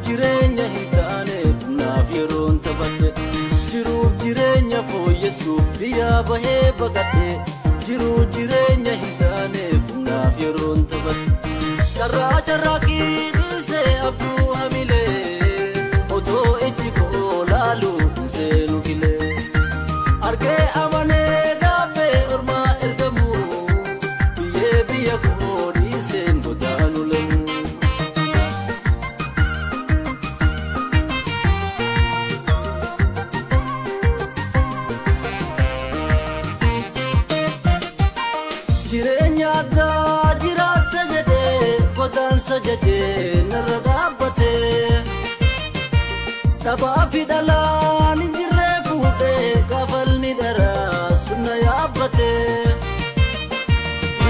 jireenya hin taaneef naaf yeroon taphadhe jiruuf jireenya fooyyessuuf biyyaa bahee baqadhe jiruuf jireenya hin taaneef naaf yeroon taphadhe carraa carraaqii dhiisee abduu hamilee otoo ijji koo laaluu hin seenu gilee argee amanee gaabbee ormaa ergamu biyyee biyya koo dhiiseen godaanu lemu. Jireenya addaa jiraatta jedhee godaansa jedhee narra dhaabbatee taphaa fi dhalaan hin jirree fuudhee gaafalni daraa sunna yaabbatee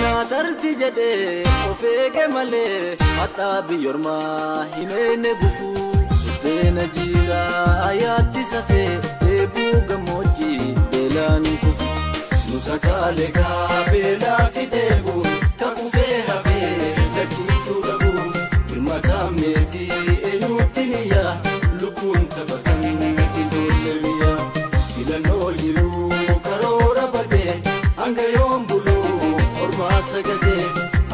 naatarti jedhee of eege malee haxaa biyyoormaa hin eenne gufuu sutteena jiilaa ayaatti safee eebuu gammoojjii beelaan kufu. Musakale ka bela fidebu kakufee hafee lachiitu gabu birmata meeti eenyuutiniya lubbuun taphatan ijoollee biyya filannoo jiruu karoora badee hanga yoon buluu ormaa sagadee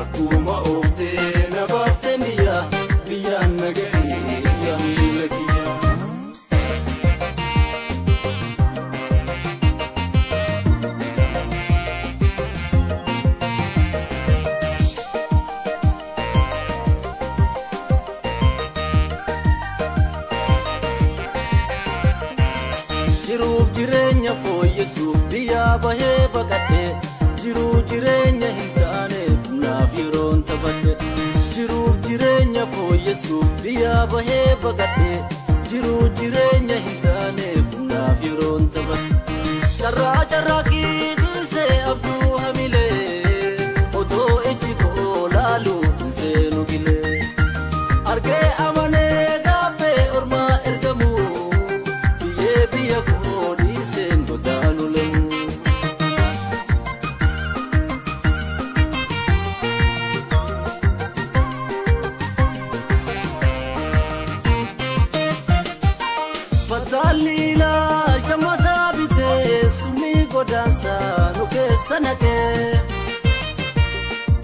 akkuma ooftee na baaftee biyyaan nagahee yaa miila kiyya. Jiruuf jireenya fooyyessuuf biyyaa bahee baqadhe jiruuf jireenya hin taaneef naaf yeroon taphadhe jiruuf jireenya fooyyessuuf biyyaa bahee baqadhe jiruuf jireenya hin taaneef naaf yeroon taphadhe carraa carraaqii dhiisee abduu hamilee otoo ijji koo laaluu hin seenu gilee argee amanee gaabbee ormaa ergamu biyyee biyya koo dhiiseen godaanu lemu. Fataalilaa shammataa bitee sumii godaansaa nu keessa naqee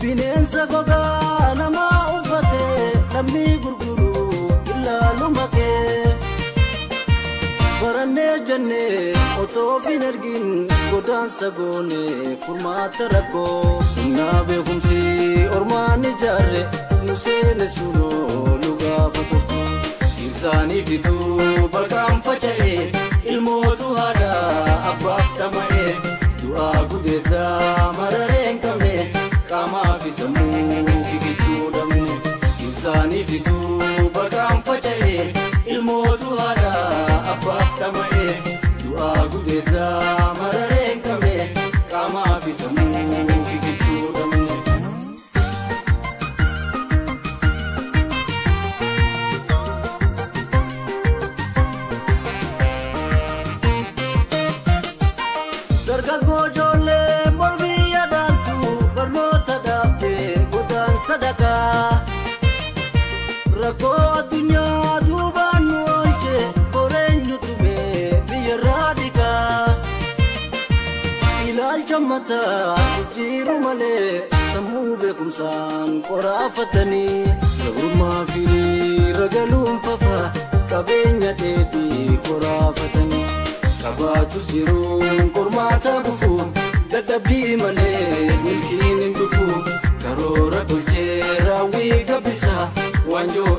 bineensa gogaa namaa uffatee lammii gurguruu ilaalu makee barannee jennee otoo fin ergin godaansa goonee furmaata rakkoo humnaa beekumsi ormaan ijaarre nu seene sunoo nu gaafa tokko isaaniitituu baqaan faca'ee ilmootu haadhaa abbaaf dhama'ee du'aa gudeetaa marareen qabne qaamaa fi sammuu kikichuu dhabne isaaniitituu baqaan faca'ee ilmootu haadhaa abbaaf dhama'ee du'aa gudeetaa marareen qabne qaamaa fi sammuu kikichuu dhabne. Dargaggoo ijoollee mormii yaadaaltu barnoota dhaabdee godaansa dhaqaa rakkoo addunyaa duubaan nu oolche boreenyu tumee biyyarraa dhiqaa ilaalcha mataa jijjiiru malee sammuu beekumsaan qoraafatanii ga'ummaa fi ragaluun fafa qabeenya dheedhii qoraafatanii. Kabaatus jiruun qormaata gufuun dadhabbii malee milkiin hin dhufu karoora tolchee raawwii gabbisa waanjoo